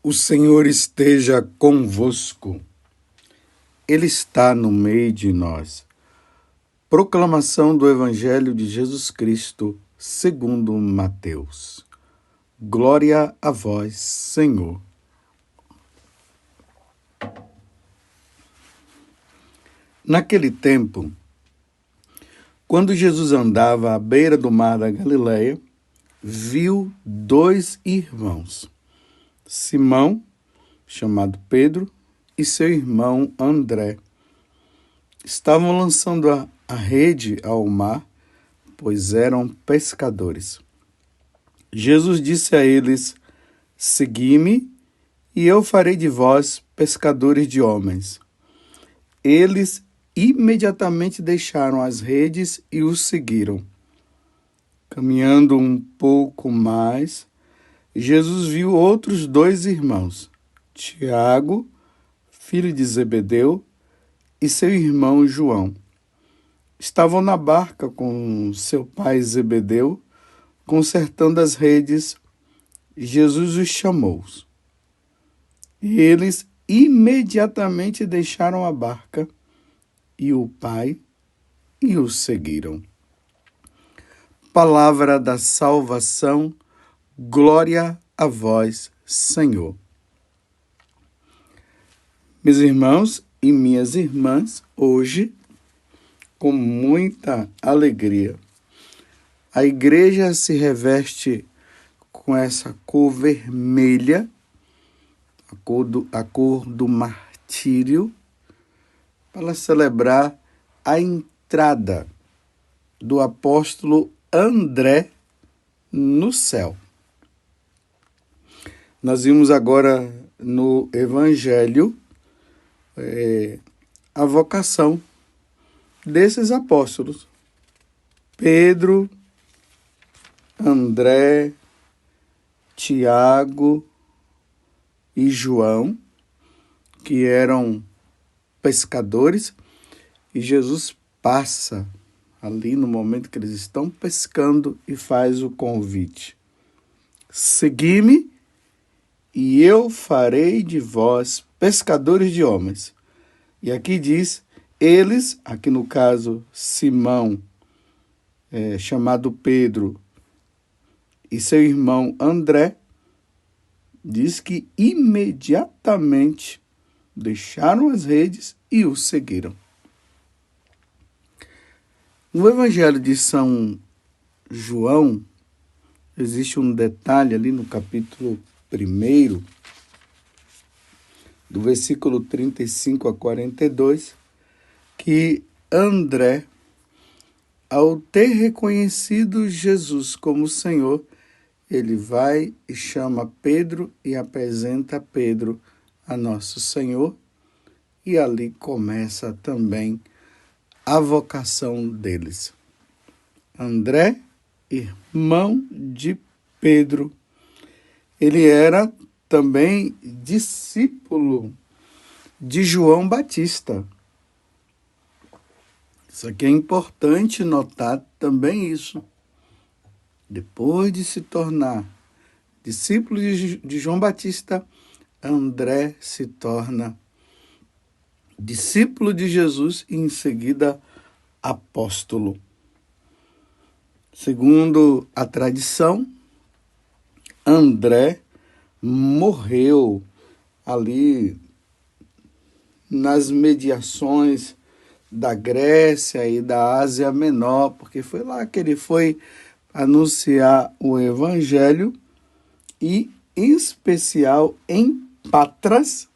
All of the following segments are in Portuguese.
O Senhor esteja convosco. Ele está no meio de nós. Proclamação do Evangelho de Jesus Cristo, segundo Mateus. Glória a vós, Senhor. Naquele tempo, quando Jesus andava à beira do mar da Galileia, viu dois irmãos, Simão, chamado Pedro, e seu irmão André. Estavam lançando a rede ao mar, pois eram pescadores. Jesus disse a eles: Segui-me, e eu farei de vós pescadores de homens. Eles imediatamente deixaram as redes e o seguiram. Caminhando um pouco mais, Jesus viu outros dois irmãos, Tiago, filho de Zebedeu, e seu irmão João. Estavam na barca com seu pai Zebedeu, consertando as redes. Jesus os chamou. E eles imediatamente deixaram a barca e o pai e o seguiram. Palavra da salvação. Glória a vós, Senhor. Meus irmãos e minhas irmãs, hoje, com muita alegria, a igreja se reveste com essa cor vermelha, a cor do martírio, para celebrar a entrada do apóstolo André no céu. Nós vimos agora no Evangelho a vocação desses apóstolos, Pedro, André, Tiago e João, que eram pescadores, e Jesus passa ali no momento que eles estão pescando e faz o convite: Segui-me, e eu farei de vós pescadores de homens. E aqui diz, eles, aqui no caso Simão, chamado Pedro, e seu irmão André, diz que imediatamente deixaram as redes e o seguiram. No Evangelho de São João, existe um detalhe ali no capítulo 1, do versículo 35 a 42, que André, ao ter reconhecido Jesus como Senhor, ele vai e chama Pedro e apresenta Pedro a nosso Senhor, e ali começa também a vocação deles. André, irmão de Pedro, ele era também discípulo de João Batista. Isso aqui é importante notar também isso. Depois de se tornar discípulo de João Batista, André se torna discípulo de Jesus e em seguida apóstolo. Segundo a tradição, André morreu ali nas mediações da Grécia e da Ásia Menor, porque foi lá que ele foi anunciar o Evangelho e, em especial, em Patras,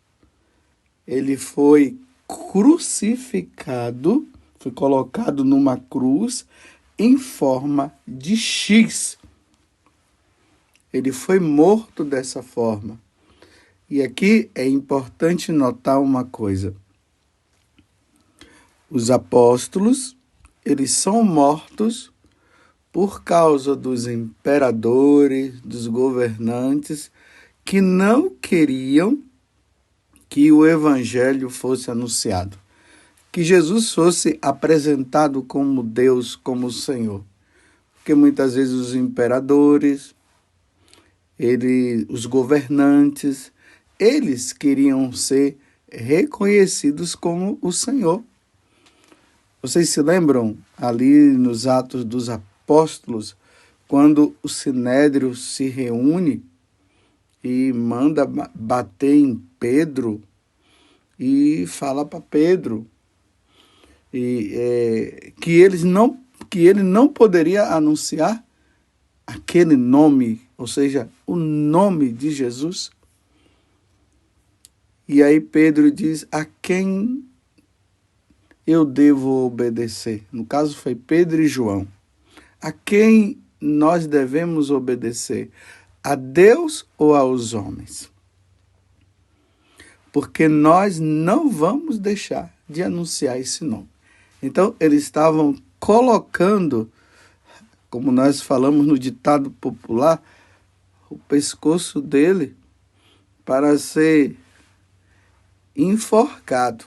ele foi crucificado, foi colocado numa cruz em forma de X. Ele foi morto dessa forma. E aqui é importante notar uma coisa. Os apóstolos, eles são mortos por causa dos imperadores, dos governantes, que não queriam que o Evangelho fosse anunciado, que Jesus fosse apresentado como Deus, como Senhor. Porque muitas vezes os imperadores, os governantes, eles queriam ser reconhecidos como o Senhor. Vocês se lembram ali nos Atos dos Apóstolos, quando o Sinédrio se reúne e manda bater em Pedro e fala para Pedro que ele não poderia anunciar aquele nome, ou seja, o nome de Jesus. E aí Pedro diz: a quem eu devo obedecer? No caso foi Pedro e João. A quem nós devemos obedecer? A Deus ou aos homens? Porque nós não vamos deixar de anunciar esse nome. Então, eles estavam colocando, como nós falamos no ditado popular, o pescoço dele para ser enforcado.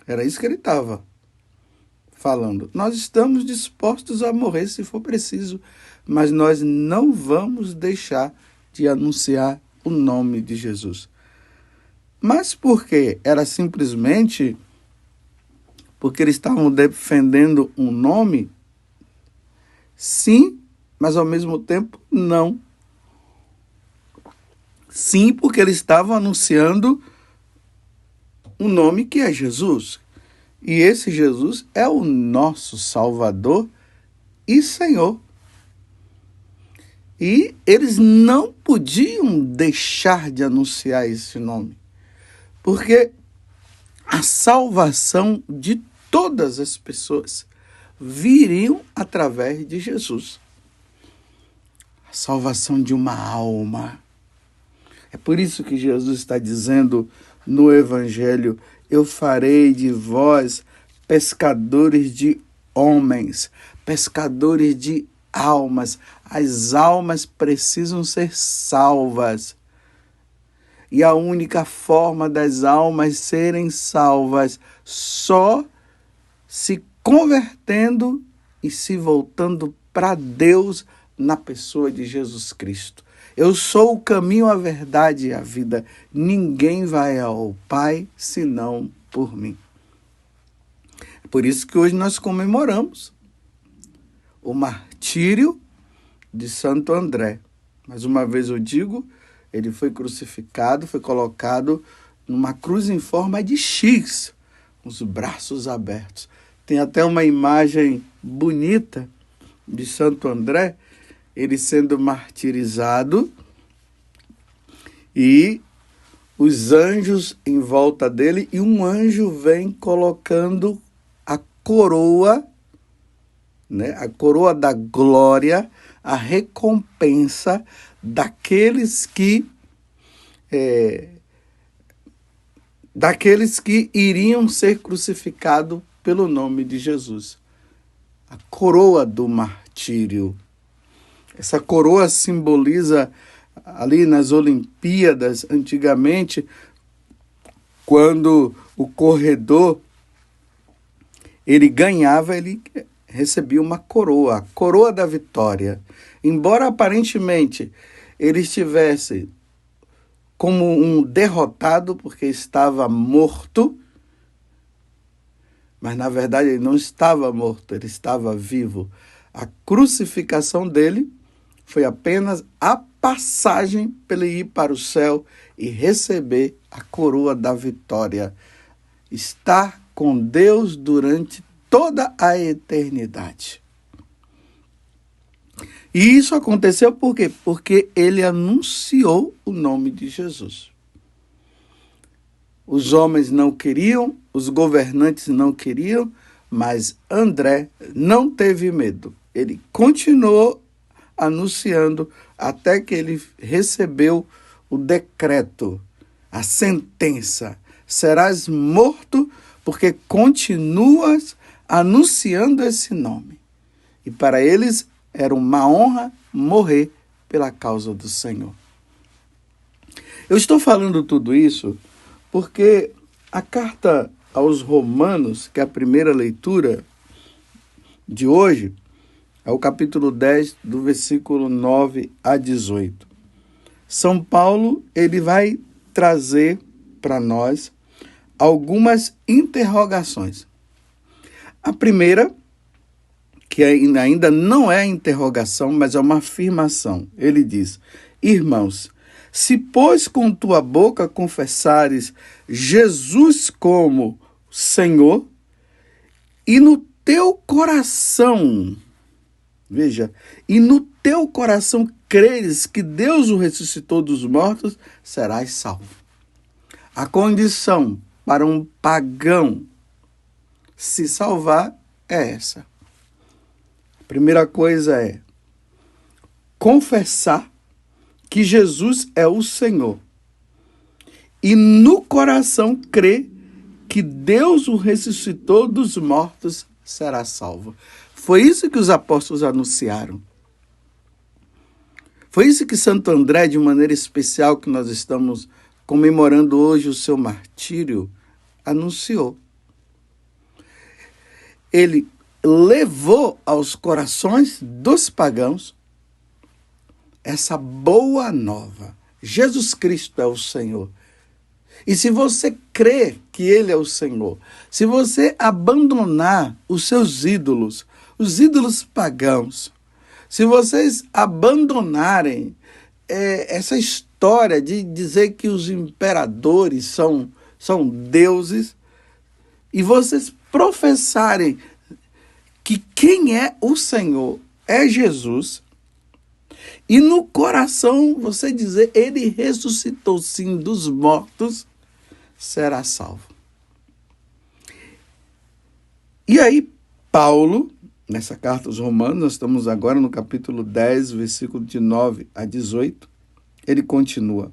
Era isso que ele estava falando. Nós estamos dispostos a morrer se for preciso, mas nós não vamos deixar de anunciar o nome de Jesus. Mas por quê? Era simplesmente porque eles estavam defendendo um nome? Sim, mas ao mesmo tempo não. Sim, porque eles estavam anunciando um nome que é Jesus. E esse Jesus é o nosso Salvador e Senhor. E eles não podiam deixar de anunciar esse nome, porque a salvação de todas as pessoas viriam através de Jesus. A salvação de uma alma. É por isso que Jesus está dizendo no Evangelho: eu farei de vós pescadores de homens, pescadores de almas. As almas precisam ser salvas. E a única forma das almas serem salvas só se convertendo e se voltando para Deus na pessoa de Jesus Cristo. Eu sou o caminho, a verdade e a vida. Ninguém vai ao Pai senão por mim. É por isso que hoje nós comemoramos o martírio de Santo André. Mais uma vez eu digo, ele foi crucificado, foi colocado numa cruz em forma de X, com os braços abertos. Tem até uma imagem bonita de Santo André, ele sendo martirizado e os anjos em volta dele, e um anjo vem colocando a coroa, né, a coroa da glória, a recompensa daqueles que iriam ser crucificados pelo nome de Jesus. A coroa do martírio. Essa coroa simboliza ali nas Olimpíadas, antigamente, quando o corredor ele ganhava, ele recebia uma coroa, a coroa da vitória. Embora aparentemente ele estivesse como um derrotado porque estava morto, mas na verdade ele não estava morto, ele estava vivo. A crucificação dele foi apenas a passagem para ele ir para o céu e receber a coroa da vitória. Estar com Deus durante toda a eternidade. E isso aconteceu por quê? Porque ele anunciou o nome de Jesus. Os homens não queriam, os governantes não queriam, mas André não teve medo. Ele continuou anunciando até que ele recebeu o decreto, a sentença. Serás morto porque continuas anunciando esse nome. E para eles era uma honra morrer pela causa do Senhor. Eu estou falando tudo isso porque a carta aos Romanos, que é a primeira leitura de hoje, é o capítulo 10, do versículo 9 a 18. São Paulo, ele vai trazer para nós algumas interrogações. A primeira, que ainda não é interrogação, mas é uma afirmação. Ele diz: irmãos, se pois com tua boca confessares Jesus como Senhor, e no teu coração, veja, e no teu coração creres que Deus o ressuscitou dos mortos, serás salvo. A condição para um pagão se salvar é essa. A primeira coisa é confessar que Jesus é o Senhor e no coração crer que Deus o ressuscitou dos mortos, será salvo. Foi isso que os apóstolos anunciaram. Foi isso que Santo André, de maneira especial, que nós estamos comemorando hoje o seu martírio, anunciou. Ele levou aos corações dos pagãos essa boa nova. Jesus Cristo é o Senhor. E se você crê que Ele é o Senhor, se você abandonar os seus ídolos, os ídolos pagãos, se vocês abandonarem essa história de dizer que os imperadores são deuses, e vocês professarem que quem é o Senhor é Jesus, e no coração você dizer, ele ressuscitou sim dos mortos, será salvo. E aí, Paulo, nessa carta aos Romanos, nós estamos agora no capítulo 10, versículo de 9 a 18, ele continua: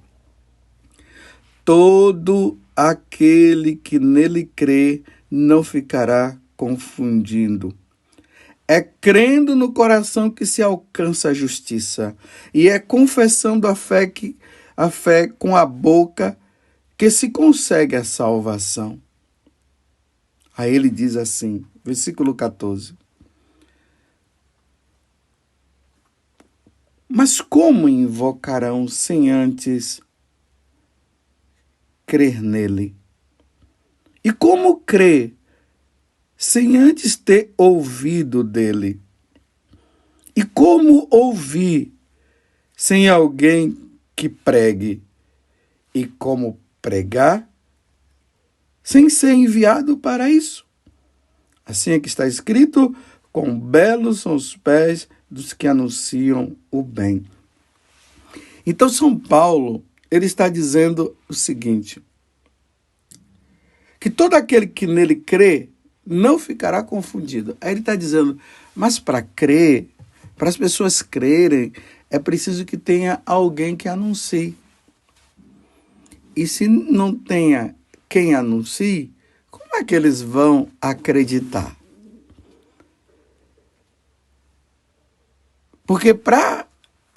todo aquele que nele crê não ficará confundindo. É crendo no coração que se alcança a justiça, e é confessando a fé com a boca que se consegue a salvação. Aí ele diz assim, versículo 14: mas como invocarão sem antes crer nele? E como crer sem antes ter ouvido dele? E como ouvir sem alguém que pregue? E como pregar sem ser enviado para isso? Assim é que está escrito: quão belos são os pés dos que anunciam o bem. Então, São Paulo, ele está dizendo o seguinte: que todo aquele que nele crê não ficará confundido. Aí ele está dizendo, mas para crer, para as pessoas crerem, é preciso que tenha alguém que anuncie. E se não tenha quem anuncie, como é que eles vão acreditar? Porque para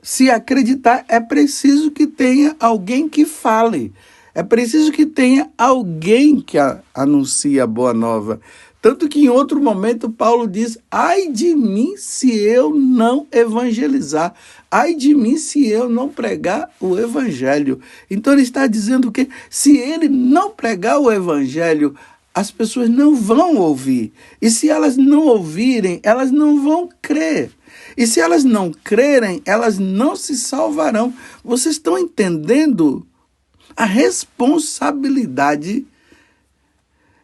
se acreditar é preciso que tenha alguém que fale. É preciso que tenha alguém que anuncie a boa nova. Tanto que em outro momento Paulo diz, ai de mim se eu não evangelizar. Ai de mim se eu não pregar o evangelho. Então ele está dizendo que se ele não pregar o evangelho, as pessoas não vão ouvir. E se elas não ouvirem, elas não vão crer. E se elas não crerem, elas não se salvarão. Vocês estão entendendo a responsabilidade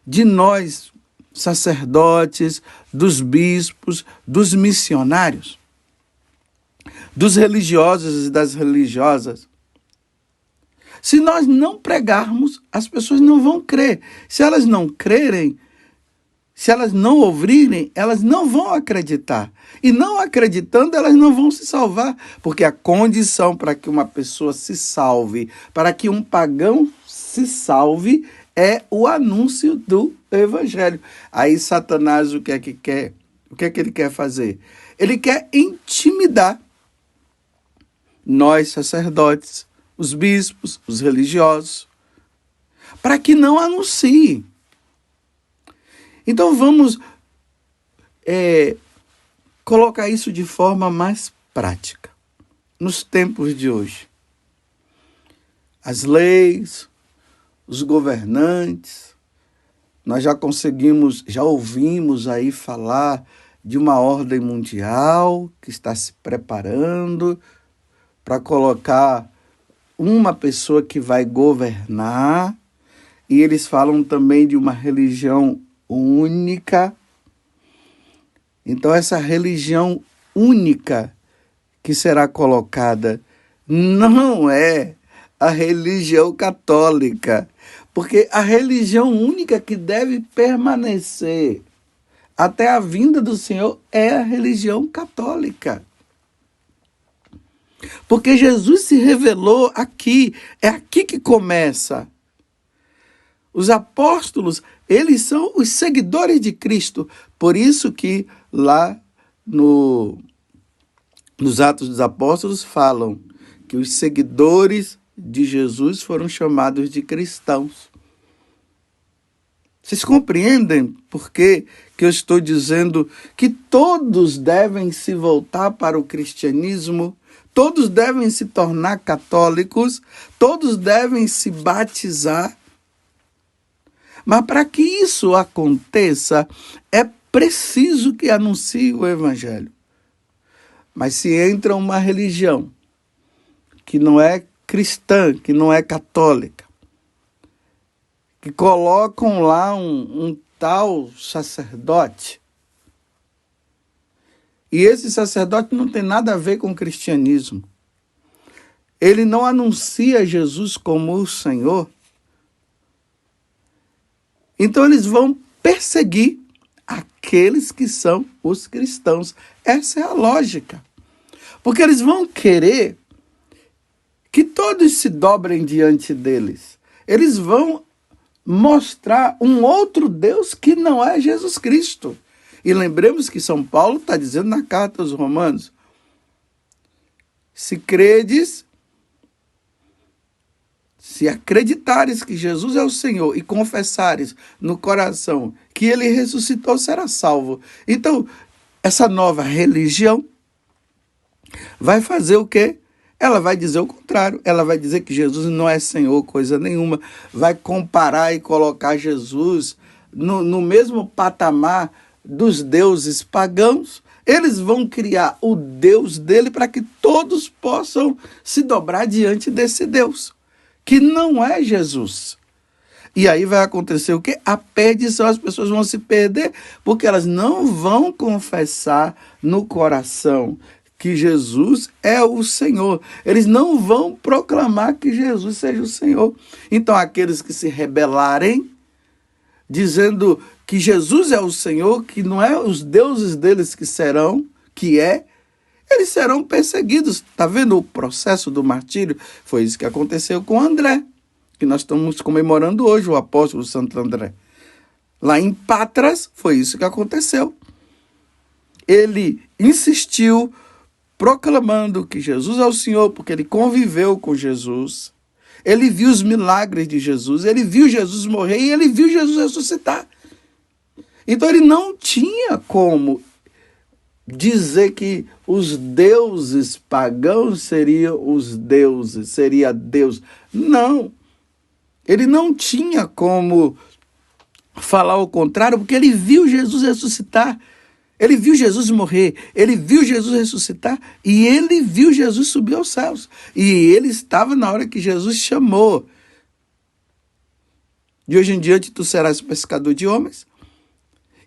de nós, sacerdotes, dos bispos, dos missionários, dos religiosos e das religiosas? Se nós não pregarmos, as pessoas não vão crer. Se elas não crerem, se elas não ouvirem, elas não vão acreditar. E não acreditando, elas não vão se salvar. Porque a condição para que uma pessoa se salve, para que um pagão se salve, é o anúncio do evangelho. Aí Satanás o que é que quer? O que é que ele quer fazer? Ele quer intimidar nós, sacerdotes, os bispos, os religiosos, para que não anunciem. Então vamos colocar isso de forma mais prática. Nos tempos de hoje, as leis, os governantes. Nós já ouvimos aí falar de uma ordem mundial que está se preparando para colocar uma pessoa que vai governar. E eles falam também de uma religião única. Então, essa religião única que será colocada não é a religião católica, porque a religião única que deve permanecer até a vinda do Senhor é a religião católica. Porque Jesus se revelou aqui, é aqui que começa. Os apóstolos, eles são os seguidores de Cristo. Por isso que lá nos Atos dos Apóstolos falam que os seguidores de Jesus foram chamados de cristãos. Vocês compreendem por que eu estou dizendo que todos devem se voltar para o cristianismo? Todos devem se tornar católicos? Todos devem se batizar? Mas para que isso aconteça, é preciso que anuncie o Evangelho. Mas se entra uma religião que não é cristã, que não é católica, que colocam lá um tal sacerdote, e esse sacerdote não tem nada a ver com o cristianismo, ele não anuncia Jesus como o Senhor, então eles vão perseguir aqueles que são os cristãos. Essa é a lógica. Porque eles vão querer que todos se dobrem diante deles. Eles vão mostrar um outro Deus que não é Jesus Cristo. E lembremos que São Paulo está dizendo na carta aos Romanos: se credes, se acreditares que Jesus é o Senhor e confessares no coração que ele ressuscitou, será salvo. Então, essa nova religião vai fazer o quê? Ela vai dizer o contrário. Ela vai dizer que Jesus não é Senhor, coisa nenhuma. Vai comparar e colocar Jesus no mesmo patamar dos deuses pagãos. Eles vão criar o Deus dele para que todos possam se dobrar diante desse Deus, que não é Jesus. E aí vai acontecer o quê? A perdição. As pessoas vão se perder porque elas não vão confessar no coração que Jesus é o Senhor. Eles não vão proclamar que Jesus seja o Senhor. Então, aqueles que se rebelarem, dizendo que Jesus é o Senhor, que não é os deuses deles eles serão perseguidos. Está vendo o processo do martírio? Foi isso que aconteceu com André, que nós estamos comemorando hoje, o apóstolo Santo André. Lá em Patras, foi isso que aconteceu. Ele insistiu, proclamando que Jesus é o Senhor, porque ele conviveu com Jesus. Ele viu os milagres de Jesus, ele viu Jesus morrer e ele viu Jesus ressuscitar. Então ele não tinha como dizer que os deuses pagãos seriam os deuses, seria Deus. Não. Ele não tinha como falar o contrário, porque ele viu Jesus ressuscitar. Ele viu Jesus morrer, ele viu Jesus ressuscitar e ele viu Jesus subir aos céus. E ele estava na hora que Jesus chamou. De hoje em diante tu serás pescador de homens.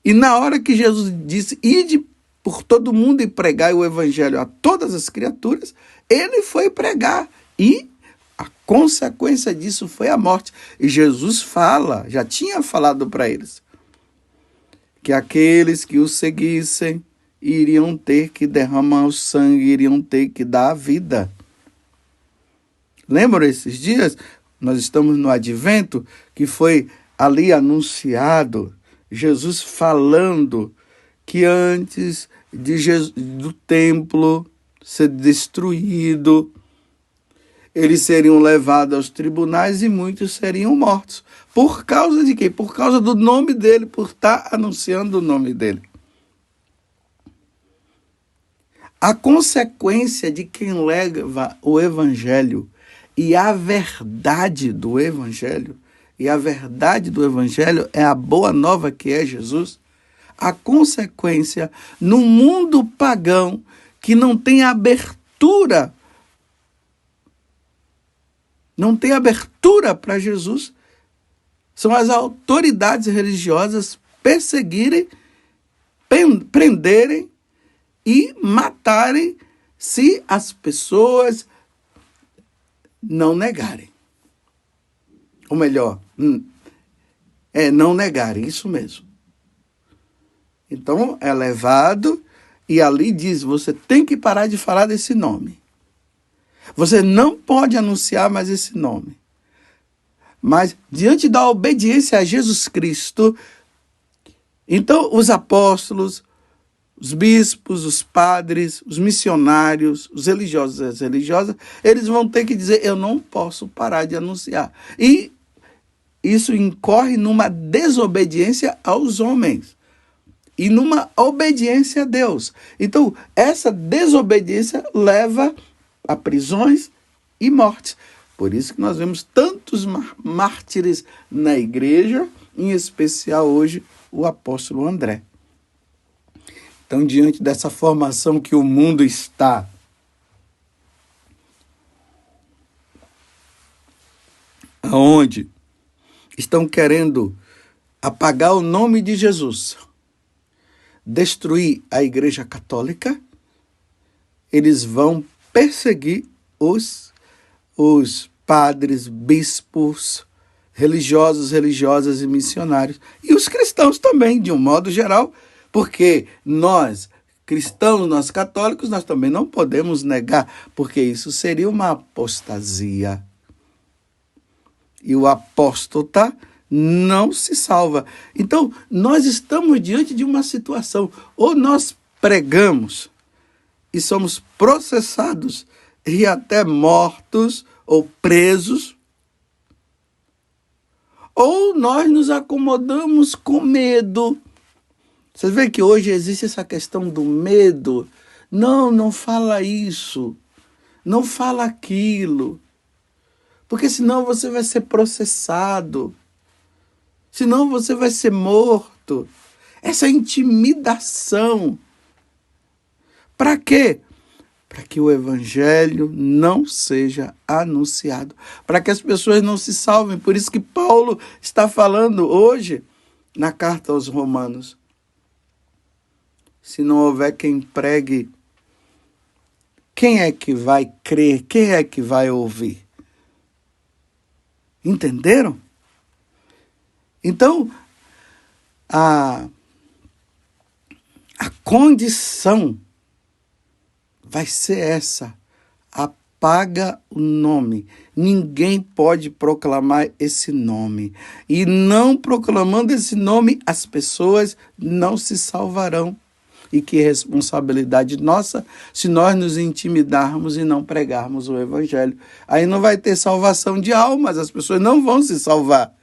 E na hora que Jesus disse, ide por todo mundo e pregai o evangelho a todas as criaturas, ele foi pregar. E a consequência disso foi a morte. E Jesus já tinha falado para eles, que aqueles que o seguissem iriam ter que derramar o sangue, iriam ter que dar a vida. Lembram esses dias? Nós estamos no Advento, que foi ali anunciado, Jesus falando que antes do templo ser destruído, eles seriam levados aos tribunais e muitos seriam mortos. Por causa de quê? Por causa do nome dele, por estar anunciando o nome dele. A consequência de quem leva o evangelho E a verdade do Evangelho, é a boa nova que é Jesus, a consequência no mundo pagão que não tem abertura para Jesus, são as autoridades religiosas perseguirem, prenderem e matarem se as pessoas não negarem. Ou melhor, não negarem, isso mesmo. Então, é levado e ali diz, você tem que parar de falar desse nome. Você não pode anunciar mais esse nome. Mas, diante da obediência a Jesus Cristo, então os apóstolos, os bispos, os padres, os missionários, os religiosos e as religiosas, eles vão ter que dizer, eu não posso parar de anunciar. E isso incorre numa desobediência aos homens e numa obediência a Deus. Então, essa desobediência leva a prisões e mortes. Por isso que nós vemos tantos mártires na igreja, em especial hoje o apóstolo André. Então, diante dessa formação que o mundo está, onde estão querendo apagar o nome de Jesus, destruir a Igreja Católica, eles vão perseguir os padres, bispos, religiosos, religiosas e missionários. E os cristãos também, de um modo geral, porque nós, cristãos, nós católicos, nós também não podemos negar, porque isso seria uma apostasia. E o apóstata não se salva. Então, nós estamos diante de uma situação, ou nós pregamos e somos processados e até mortos ou presos, ou nós nos acomodamos com medo. Vocês veem que hoje existe essa questão do medo. Não fala isso, não fala aquilo, porque senão você vai ser processado, senão você vai ser morto. Essa intimidação. Para quê? Para que o evangelho não seja anunciado, para que as pessoas não se salvem. Por isso que Paulo está falando hoje na carta aos Romanos. Se não houver quem pregue, quem é que vai crer? Quem é que vai ouvir? Entenderam? Então, a condição vai ser essa: apaga o nome. Ninguém pode proclamar esse nome. E não proclamando esse nome, as pessoas não se salvarão. E que responsabilidade nossa se nós nos intimidarmos e não pregarmos o evangelho. Aí não vai ter salvação de almas, as pessoas não vão se salvar.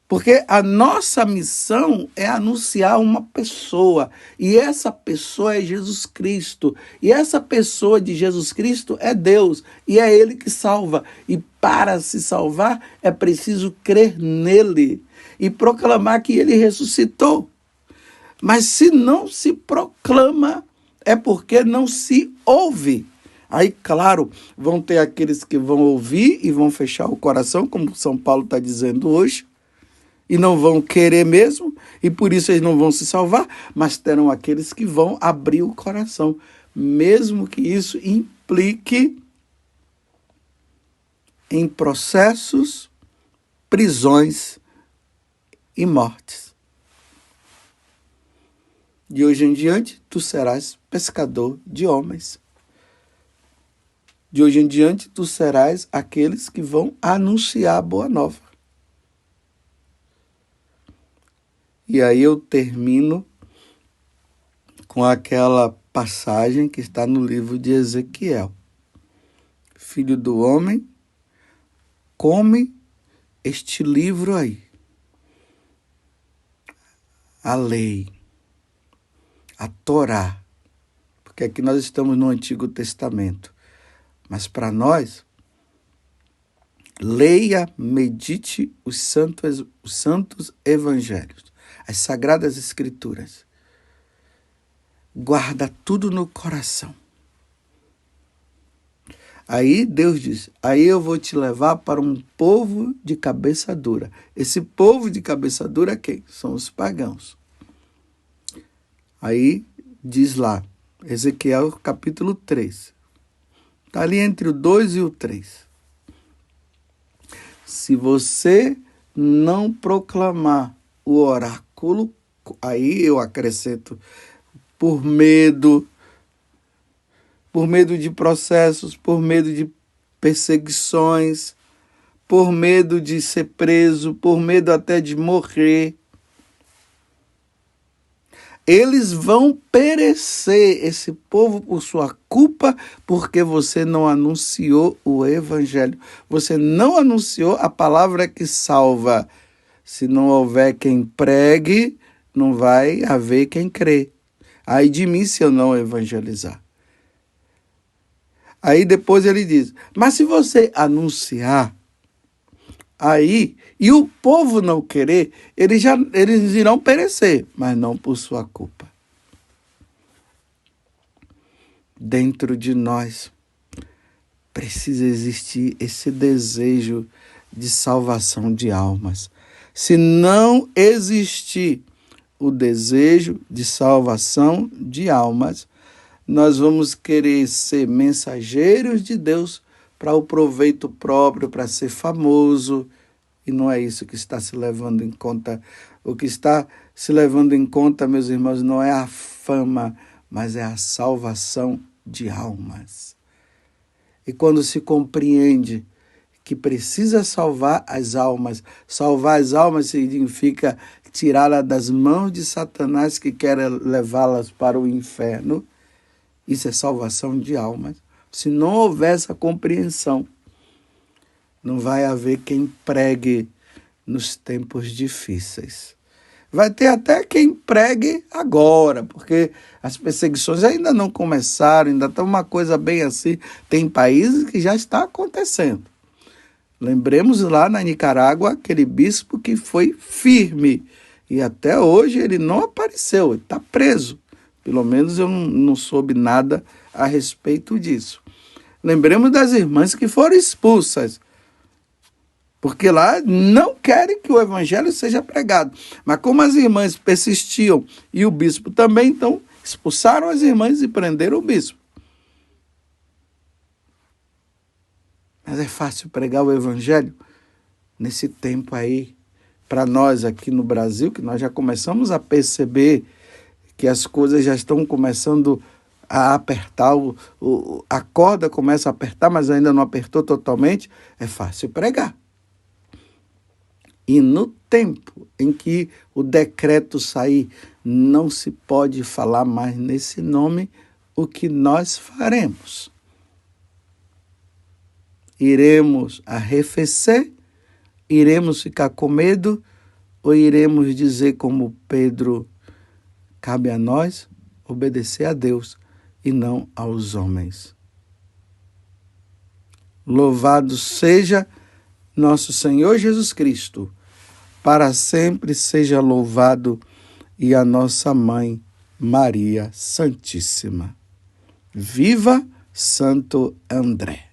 Porque a nossa missão é anunciar uma pessoa, e essa pessoa é Jesus Cristo, e essa pessoa de Jesus Cristo é Deus, e é Ele que salva. E para se salvar é preciso crer nele e proclamar que Ele ressuscitou. Mas se não se proclama, é porque não se ouve. Aí, claro, vão ter aqueles que vão ouvir e vão fechar o coração, como São Paulo está dizendo hoje, e não vão querer mesmo, e por isso eles não vão se salvar, mas terão aqueles que vão abrir o coração, mesmo que isso implique em processos, prisões e mortes. De hoje em diante, tu serás pescador de homens. De hoje em diante, tu serás aqueles que vão anunciar a boa nova. E aí eu termino com aquela passagem que está no livro de Ezequiel. Filho do homem, come este livro aí. A lei, a Torá, porque aqui nós estamos no Antigo Testamento. Mas para nós, leia, medite os santos evangelhos, as sagradas escrituras. Guarda tudo no coração. Aí Deus diz, aí eu vou te levar para um povo de cabeça dura. Esse povo de cabeça dura é quem? São os pagãos. Aí diz lá, Ezequiel capítulo 3. Está ali entre o 2 e o 3. Se você não proclamar o oráculo, aí eu acrescento, por medo de processos, por medo de perseguições, por medo de ser preso, por medo até de morrer. Eles vão perecer, esse povo, por sua culpa, porque você não anunciou o evangelho. Você não anunciou a palavra que salva. Se não houver quem pregue, não vai haver quem crê. Ai de mim se eu não evangelizar. Aí depois ele diz, mas se você anunciar, aí, e o povo não querer, eles irão perecer, mas não por sua culpa. Dentro de nós precisa existir esse desejo de salvação de almas. Se não existir o desejo de salvação de almas, nós vamos querer ser mensageiros de Deus para o proveito próprio, para ser famoso, e não é isso que está se levando em conta. O que está se levando em conta, meus irmãos, não é a fama, mas é a salvação de almas. E quando se compreende que precisa salvar as almas significa tirá-las das mãos de Satanás que quer levá-las para o inferno. Isso é salvação de almas. Se não houver essa compreensão, não vai haver quem pregue nos tempos difíceis. Vai ter até quem pregue agora, porque as perseguições ainda não começaram, ainda está uma coisa bem assim. Tem países que já está acontecendo. Lembremos lá na Nicarágua, aquele bispo que foi firme, e até hoje ele não apareceu, ele está preso. Pelo menos eu não soube nada a respeito disso. Lembremos das irmãs que foram expulsas, porque lá não querem que o evangelho seja pregado. Mas como as irmãs persistiam e o bispo também, então expulsaram as irmãs e prenderam o bispo. Mas é fácil pregar o evangelho nesse tempo aí, para nós aqui no Brasil, que nós já começamos a perceber que as coisas já estão começando a apertar, a corda começa a apertar, mas ainda não apertou totalmente, é fácil pregar. E no tempo em que o decreto sair, não se pode falar mais nesse nome, o que nós faremos? Iremos arrefecer? Iremos ficar com medo? Ou iremos dizer como Pedro, cabe a nós obedecer a Deus e não aos homens. Louvado seja nosso Senhor Jesus Cristo, para sempre seja louvado, e a nossa Mãe Maria Santíssima. Viva Santo André!